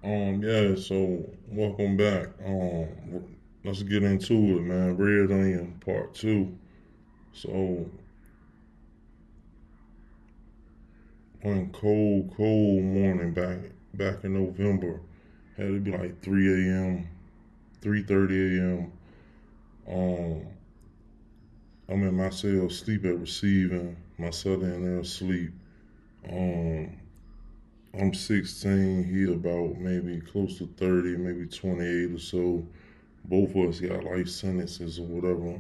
Yeah, so welcome back. Let's get into it, man. Red Onion Part 2. So, one cold morning back in November. Had to be like 3 a.m., 3:30 a.m. Um, I'm in my cell, sleep at receiving. My son in there asleep. Um, I'm 16. He about maybe close to 30, maybe 28 or so. Both of us got life sentences or whatever,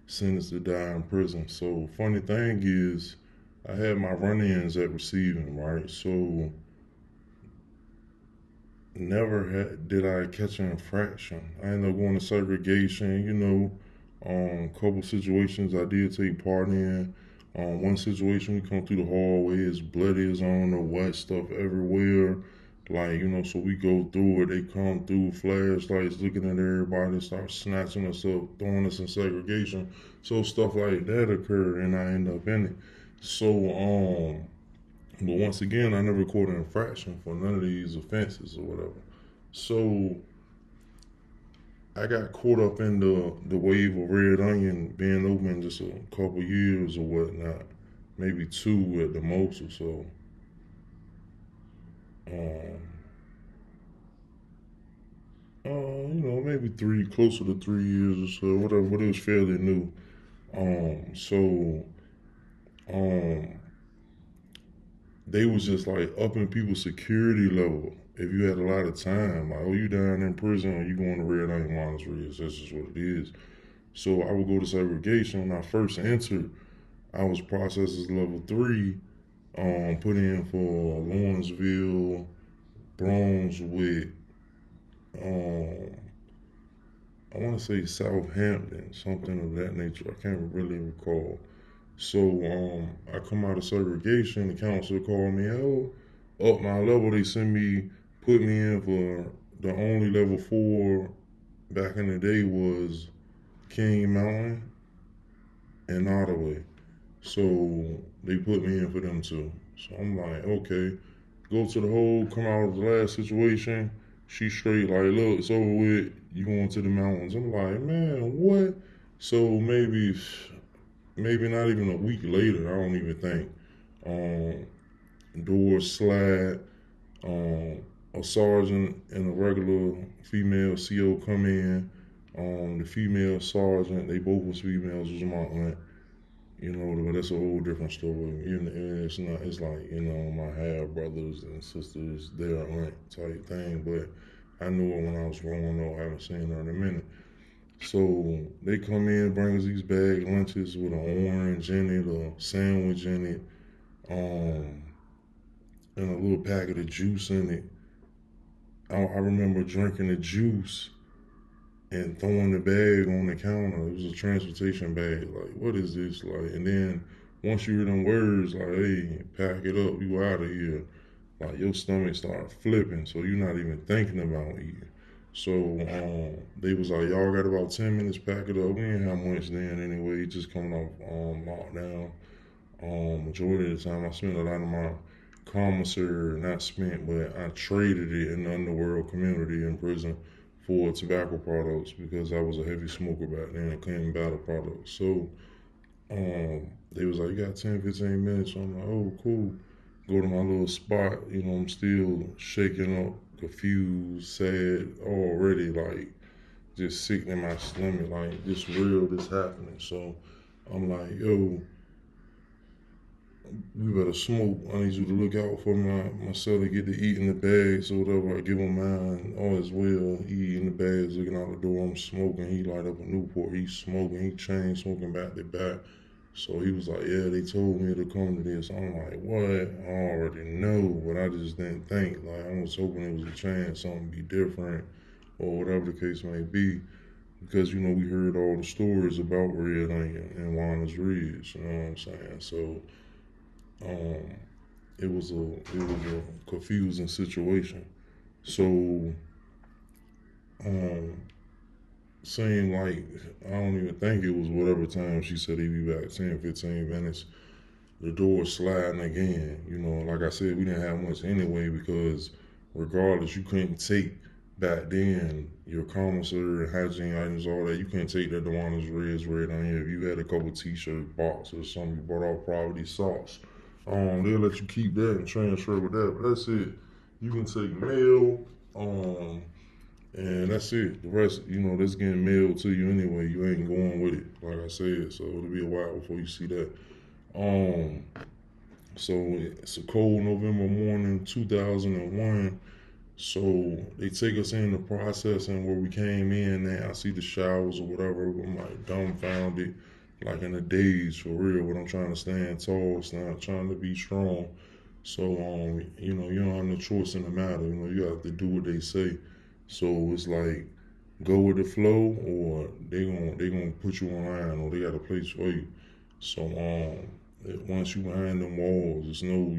sentenced to die in prison. So funny thing is, I had my run-ins at receiving, right? So never did I catch an infraction. I ended up going to segregation, couple situations I did take part in. One situation we come through the hallway, it's bloody as I don't know what, stuff everywhere. Like, so we go through it, they come through, flashlights, looking at everybody, start snatching us up, throwing us in segregation. So stuff like that occurred and I end up in it. So but once again, I never caught an infraction for none of these offenses or whatever. So I got caught up in the wave of Red Onion being open just a couple years or whatnot, maybe two at the most or so. Um, maybe three, closer to 3 years or so, whatever. But it was fairly new. So um, they was just like upping people's security level. If you had a lot of time, like, oh, you down in prison or you going to Red Onion Minus Ridge, that's just what it is. So I would go to segregation. When I first entered, I was processed as level 3, put in for Lawrenceville, Brunswick, um, I want to say Southampton, something of that nature. I can't really recall. So I come out of segregation. The counselor called me, oh, up my level. They send me, put me in for the only level 4 back in the day was King Mountain and Ottaway. So they put me in for them too. So I'm like, okay, go to the hole, come out of the last situation. She straight like, look, it's over with. You going to the mountains? I'm like, man, what? So maybe not even a week later. I don't even think. Doors slide. Um, a sergeant and a regular female CO come in. The female sergeant, they both was females, was my aunt. But that's a whole different story. It's not. It's like my half brothers and sisters, their aunt type thing. But I knew her when I was growing up. I haven't seen her in a minute. So they come in, bring us these bag lunches with an orange in it, a sandwich in it, um, and a little packet of juice in it. I remember drinking the juice and throwing the bag on the counter. It was a transportation bag. Like, what is this? Like, and then once you hear them words, like, hey, pack it up, you out of here. Like, your stomach start flipping, so you're not even thinking about eating. So they was like, y'all got about 10 minutes, pack it up. We ain't have much then anyway, just coming off lockdown. Majority of the time, I spent a lot of my commissary, not spent, but I traded it in the underworld community in prison for tobacco products because I was a heavy smoker back then and clean battle products. So they was like, you got 10, 15 minutes. So I'm like, oh, cool. Go to my little spot. I'm still shaking up, confused, sad, already, like just sick in my stomach, like this real, this happening. So I'm like, yo, we better smoke. I need you to look out for my son to get to eat in the bags or whatever. I give him mine. All is well. He in the bags looking out the door. I'm smoking. He light up a Newport. He's smoking. He chain smoking back to back. So he was like, yeah, they told me to come to this. I'm like, what? I already know, but I just didn't think. Like, I was hoping it was a chance, something be different or whatever the case may be. Because, we heard all the stories about Red Onion and Juana's Ridge. You know what I'm saying? So um, it was a confusing situation. So um, seemed like I don't even think it was whatever time she said he'd be back 10, 15 minutes. The door sliding again. Like I said, we didn't have much anyway because regardless, you couldn't take back then your commissary, hygiene items, all that. You couldn't take that the one that's red on here. If you had a couple t-shirt boxes or something, you bought off property socks. They'll let you keep that and transfer with that. But that's it. You can take mail. And that's it. The rest, that's getting mailed to you anyway. You ain't going with it, like I said. So it'll be a while before you see that. So it's a cold November morning, 2001. So they take us in the process, and where we came in now, I see the showers or whatever. I'm like dumbfounded, like in a daze for real. But I'm trying to stand tall, trying to be strong. So you don't have no choice in the matter. You have to do what they say. So it's like go with the flow, or they gonna put you online, or they got a place for you. So once you behind them walls, it's no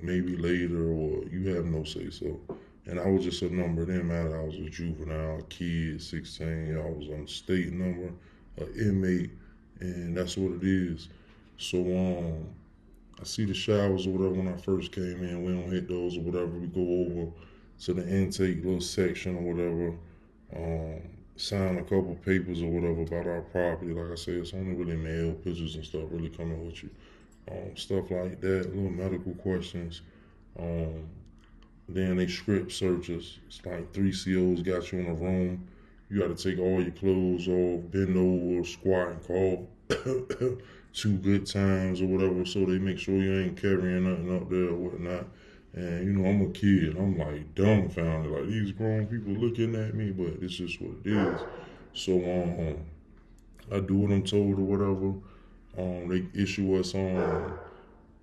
maybe later, or you have no say so. And I was just a number. It didn't matter. I was a juvenile, a kid, 16. I was on a state number, an inmate, and that's what it is. So I see the showers or whatever when I first came in. We don't hit those or whatever. We go over to the intake little section or whatever. Sign a couple papers or whatever about our property. Like I said, it's only really mail, pictures and stuff really coming with you. Stuff like that, little medical questions. Then they script searches. It's like 3 COs got you in a room. You got to take all your clothes off, bend over, squat, and call 2 good times or whatever, so they make sure you ain't carrying nothing up there or whatnot. And I'm a kid. I'm like dumbfounded, like these grown people looking at me, but it's just what it is. So I do what I'm told or whatever. They issue us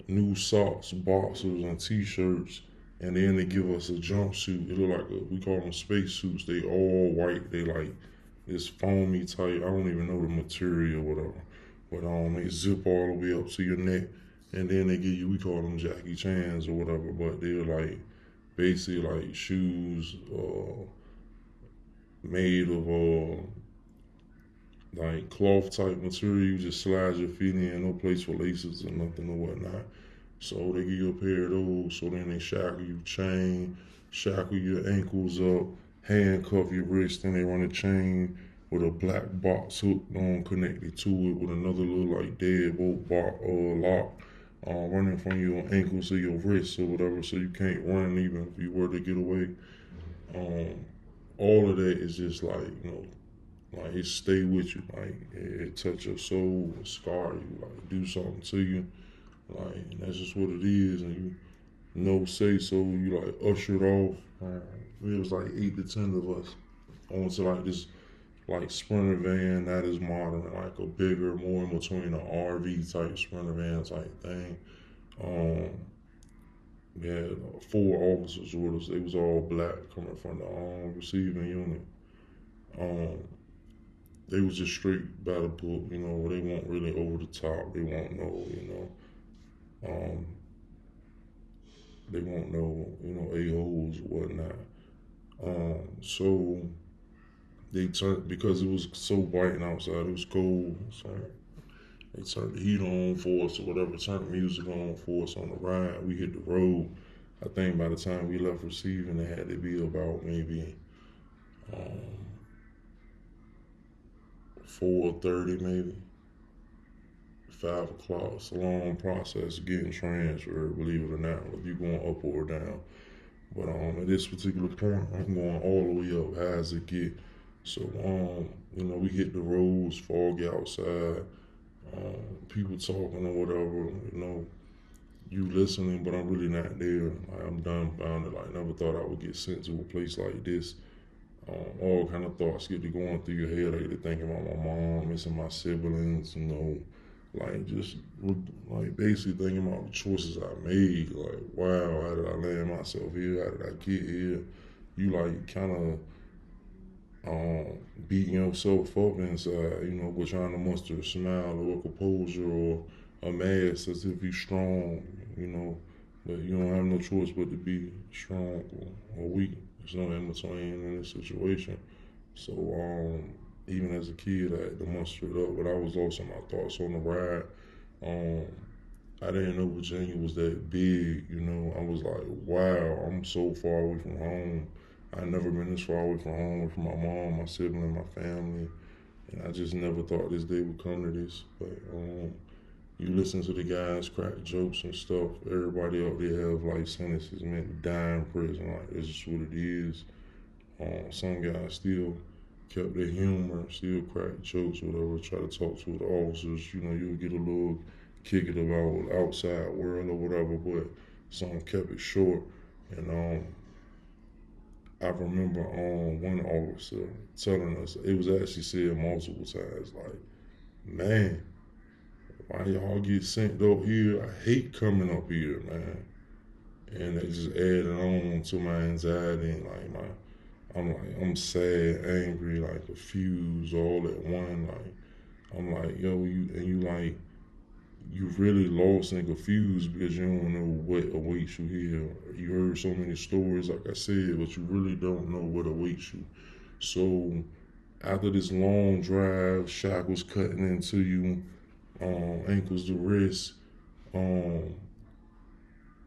new socks, boxers, and t-shirts, and then they give us a jumpsuit. It look like we call them space suits. They all white. They like this foamy type. I don't even know the material or whatever, but they zip all the way up to your neck, and then they give you, we call them Jackie Chans or whatever, but they're like basically like shoes made of like cloth type material. You just slide your feet in, no place for laces or nothing or whatnot. So they give you a pair of those. So then they shackle you, shackle your ankles up, handcuff your wrist, and they run a chain with a black box hook on connected to it with another little like deadbolt lock running from your ankles to your wrist or whatever, so you can't run even if you were to get away. All of that is just like like it stay with you, like it touch your soul, it scar you, like do something to you, like and that's just what it is. And say so, you like ushered off. It was like 8 to 10 of us onto like this like Sprinter van, that is modern, like a bigger, more in between an RV type Sprinter van type thing. We had 4 officers with us. They was all black coming from the receiving unit. They was just straight by the book, they weren't really over the top. They won't know, they won't know, a-holes or whatnot. So they turned, because it was so white and outside, it was cold, so they turned the heat on for us or whatever, turned the music on for us on the ride. We hit the road. I think by the time we left receiving, it had to be about maybe 4:30, maybe 5 o'clock. It's a long process getting transferred, believe it or not, if you're going up or down. But at this particular point, I'm going all the way up, high as it get. So we hit the roads, foggy outside, people talking or whatever, you listening, but I'm really not there. Like, I'm dumbfounded. Like, never thought I would get sent to a place like this. All kind of thoughts get to going through your head. I get to thinking about my mom, missing my siblings, like just like basically thinking about the choices I made. Like, wow, how did I land myself here? How did I get here? You like kind of beating yourself up inside, but trying to muster a smile or a composure or a mask as if you're strong, but you don't have no choice but to be strong or weak. There's no in between in this situation. So even as a kid, I had to muster it up, but I was lost in my thoughts on the ride. I didn't know Virginia was that big. I was like, wow, I'm so far away from home. I never been this far away from home, with my mom, my sibling, my family, and I just never thought this day would come to this. But you listen to the guys crack jokes and stuff. Everybody out there have life sentences, meant to die in prison. Like, it's just what it is. Some guys still kept their humor, still crack jokes, whatever. Try to talk to the officers. You'll get a little kick it about the outside world or whatever. But some kept it short. And I remember one officer telling us, it was actually said multiple times, like, man, why y'all get sent up here? I hate coming up here, man. And it just added on to my anxiety and I'm sad, angry, like confused all at one. Like I'm like, yo, you really lost and confused because you don't know what awaits you here. You heard so many stories, like I said, but you really don't know what awaits you. So after this long drive, shackles cutting into you, ankles to wrist, um,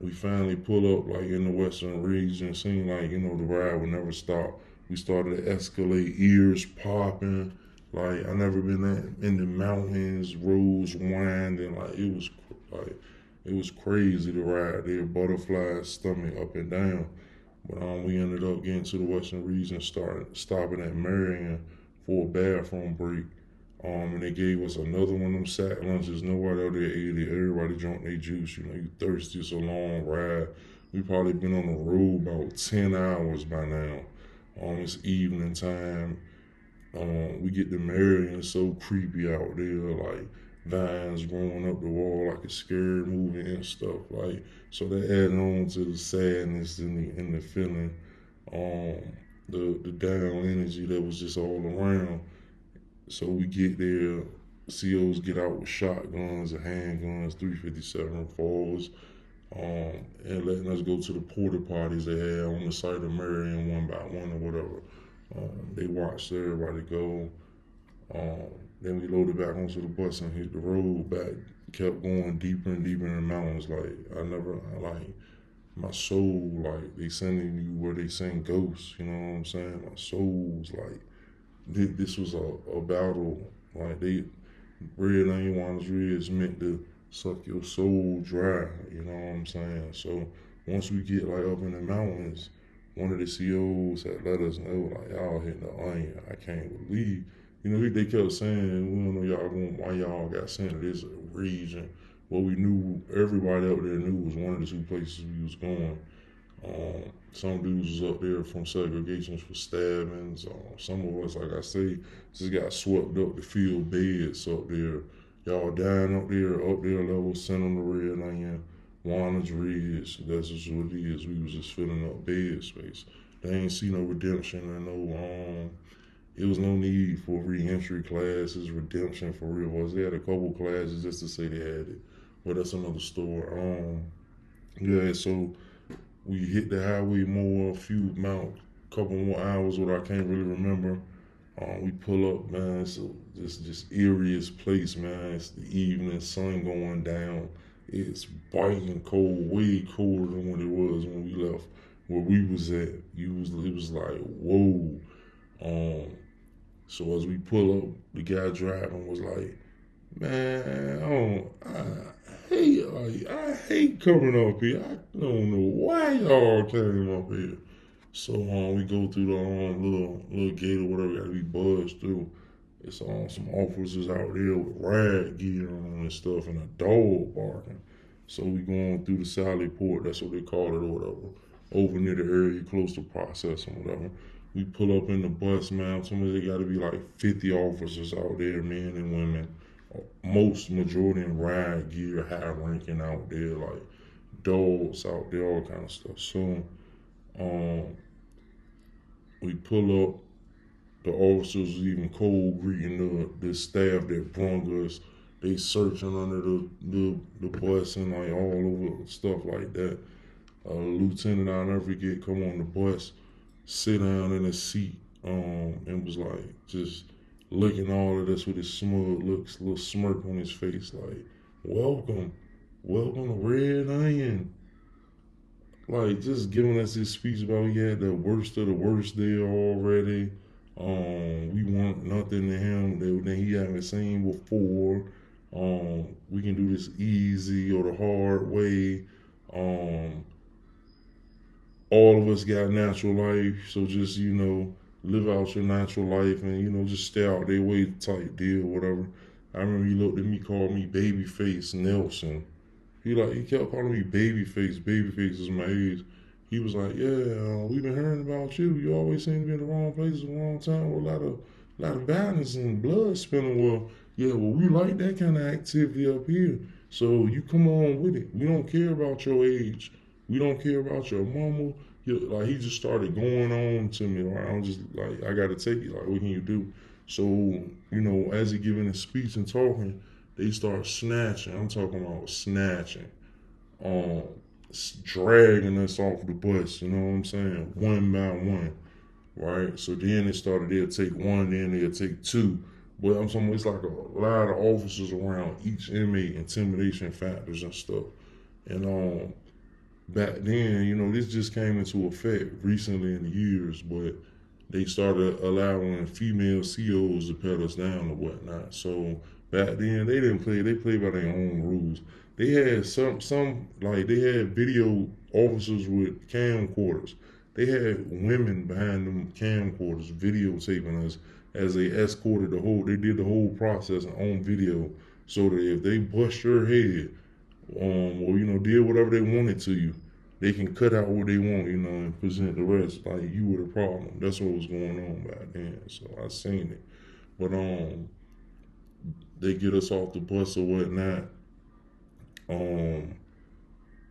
we finally pull up like in the western region. Seemed like the ride would never stop. We started to escalate, ears popping. Like I never been in the mountains, roads winding. It was crazy to ride there. Butterflies, stomach up and down. But we ended up getting to the western region, started stopping at Marion for a bathroom break. And they gave us another one of them sack lunches. Nobody out there ate it. Everybody drank their juice. You thirsty. It's a long ride. We probably been on the road about 10 hours by now. It's evening time. We get to Marion. It's so creepy out there. Like vines growing up the wall like a scary movie and stuff. Like so that added on to the sadness and the feeling. The down energy that was just all around. So we get there, COs get out with shotguns and handguns, 357 falls, and letting us go to the porta potties they had on the site of Marion one by one or whatever. They watched everybody go. Then we loaded back onto the bus and hit the road back. Kept going deeper and deeper in the mountains. My soul, like they sending you where they send ghosts. You know what I'm saying? My soul's like this was a battle. Like red onion wines is meant to suck your soul dry. You know what I'm saying? So once we get like up in the mountains, one of the COs had let us know like y'all hitting the onion. I can't believe. They kept saying we don't know why y'all got sent to this region. What we knew, everybody up there knew was one of the two places we was going. Some dudes was up there from segregations for stabbings. Some of us, like I say, just got swept up to fill beds up there. Y'all dying up there level, sent on the red onion, Warner's Ridge. That's just what it is. We was just filling up bed space. They ain't see no redemption and it was no need for re-entry classes, redemption for real ones. They had a couple classes just to say they had it. But that's another story. Yeah, so we hit the highway more, couple more hours, what I can't really remember. We pull up, man. It's this eeriest place, man. It's the evening, sun going down. It's biting cold, way colder than what it was when we left where we was at. It was like, whoa. So as we pull up, the guy driving was like, man, I hate coming up here. I don't know why y'all came up here. So we go through the little gate or whatever, gotta be buzzed through. It's some officers out there with riot gear on and stuff and a dog barking. So we going through the Sally Port, that's what they call it or whatever, over near the area close to processing, whatever. We pull up in the bus, man. Somebody they gotta be like 50 officers out there, men and women. Majority in riot gear, high ranking out there, like dogs out there, all kind of stuff. So we pull up, the officers was even cold greeting the staff that brung us. They searching under the bus and like all over stuff like that. Lieutenant, I'll never forget, come on the bus, sit down in a seat, and was like just looking all of this with his smug looks, little smirk on his face, like, welcome. welcome to Red Onion. Like, just giving us this speech about he had the worst of the worst there already. We want nothing to him that he haven't seen before. We can do this easy or the hard way. Um, all of us got natural life, so just live out your natural life and just stay out their way type deal, whatever. I remember he looked at me, called me Babyface Nelson. He kept calling me Babyface. Babyface is my age. He was like, yeah, we've been hearing about you. You always seem to be in the wrong place at the wrong time with a lot of violence and blood spilling. Well, yeah, well, we like that kind of activity up here. So you come on with it. We don't care about your age. We don't care about your mama. Like, he just started going on to me. Like, I'm just like, I gotta take it. Like, what can you do? So, as he giving his speech and talking, they start snatching. I'm talking about snatching. Um, Dragging us off the bus, you know what I'm saying? One by one, right? So then it started, they'll take one, then they'll take two. But I'm talking, it's like a lot of officers around each inmate, intimidation factors and stuff. And back then, this just came into effect recently in the years, but they started allowing female COs to pet us down or whatnot. So back then they didn't play; they played by their own rules. They had some like they had video officers with camcorders. They had women behind them camcorders videotaping us as they escorted they did the whole process on video, so that if they bust your head, or did whatever they wanted to you, they can cut out what they want, and present the rest like you were the problem. That's what was going on back then. So I seen it, but they get us off the bus or whatnot. Um,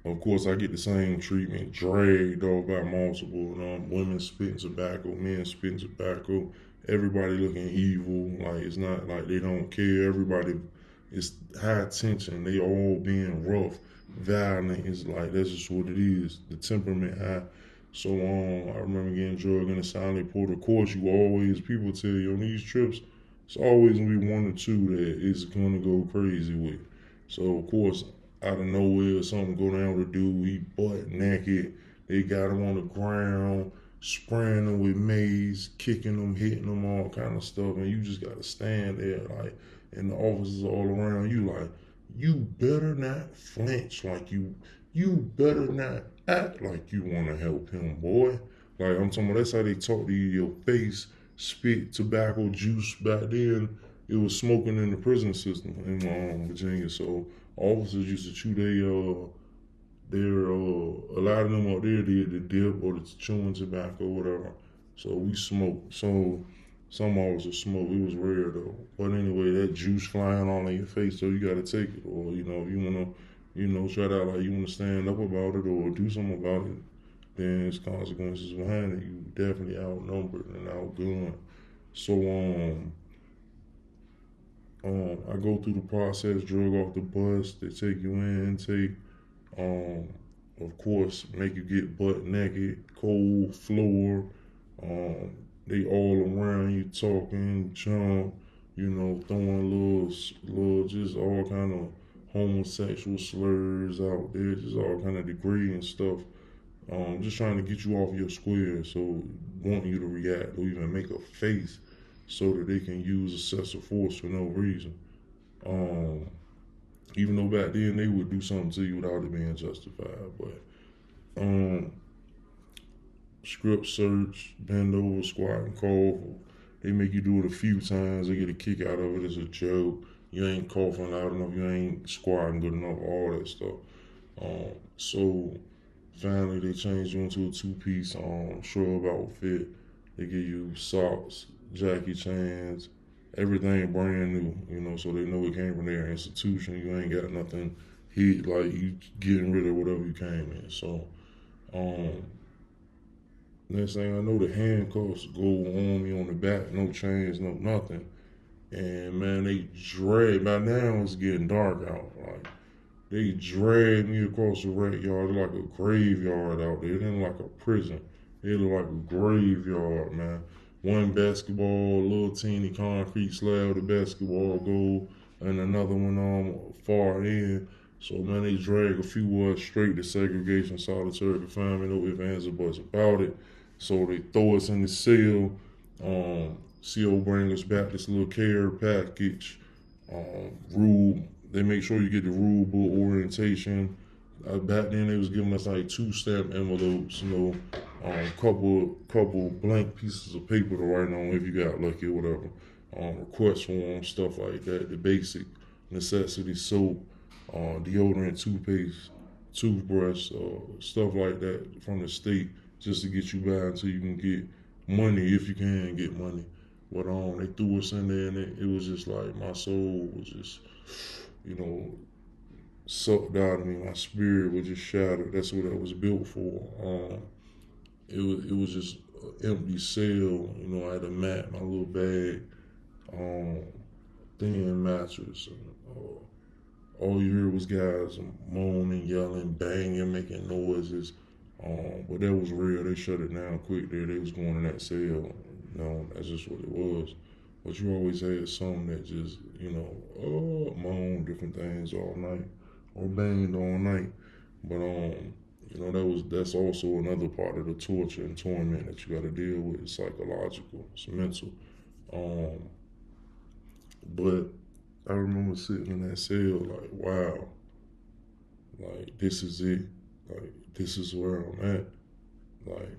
of course, I get the same treatment, dragged off by multiple women spitting tobacco, men spitting tobacco, everybody looking evil. Like, it's not like they don't care. Everybody is high tension. They all being rough, violent. It's like that's just what it is. The temperament high. So I remember getting drugged in the silent port. Of course, people tell you on these trips, it's always gonna be one or two that is gonna go crazy with. So of course, out of nowhere, something go down with a dude. He butt naked. They got him on the ground, spraying him with mace, kicking him, hitting him, all kind of stuff. And you just gotta stand there, like, and the officers all around you, like, you better not flinch, like you better not act like you want to help him, boy. Like, I'm talking about, that's how they talk to you, your face, spit, tobacco juice. Back then, it was smoking in the prison system in Virginia. So officers used to chew a lot of them out there did the dip or the chewing tobacco, whatever. So we smoked. So some officers smoke. It was rare though. But anyway, that juice flying all in your face, so you gotta take it. Or if you wanna, try to act like you wanna stand up about it or do something about it, then there's consequences behind it. You definitely outnumbered and outgunned. So I go through the process, drug off the bus. They take you in, intake. Um, of course, make you get butt naked, cold floor. Um, they all around you talking, jump, throwing little, just all kind of homosexual slurs out there, just all kind of degrading stuff. Just trying to get you off your square, so wanting you to react or even make a face, so that they can use excessive force for no reason. Um, Even though back then they would do something to you without it being justified, but um, script search, bend over, squat, and cough. They make you do it a few times. They get a kick out of it as a joke. You ain't coughing loud enough. You ain't squatting good enough. All that stuff. So finally, they change you into a two-piece shrub outfit. They give you socks, Jackie Chan's, everything brand new. So they know it came from their institution. You ain't got nothing hid, like you getting rid of whatever you came in. So um, next thing I know, the handcuffs go on me on the back, no chains, no nothing. And man, they drag. By now it's getting dark out. Like, they dragged me across the rec yard like a graveyard out there. It ain't like a prison. It look like a graveyard, man. One basketball, little teeny concrete slab, the basketball goal, and another one on far end. So man, they drag a few of us straight to segregation, solitary confinement, no ifs, ands, or buts about it. So they throw us in the cell. CO bring us back this little care package. Rule. They make sure you get the rule book orientation. Back then they was giving us like 2-stamp envelopes, couple blank pieces of paper to write on if you got lucky or whatever. Request forms, stuff like that. The basic necessities: soap, deodorant, toothpaste, toothbrush, stuff like that from the state, just to get you by until you can get money, if you can get money. But they threw us in there, and it was just like my soul was just, you know, sucked out of me. My spirit was just shattered. That's what I was built for. It was just an empty cell. I had a mat, my little bag, thin mattress. All you heard was guys moaning, yelling, banging, making noises. But that was real. They shut it down quick there. They was going in that cell. That's just what it was. But you always had some that just, moaned different things all night or banged all night. But that's also another part of the torture and torment that you got to deal with. It's psychological, it's mental. But I remember sitting in that cell like, wow, like this is it. Like this is where I'm at. Like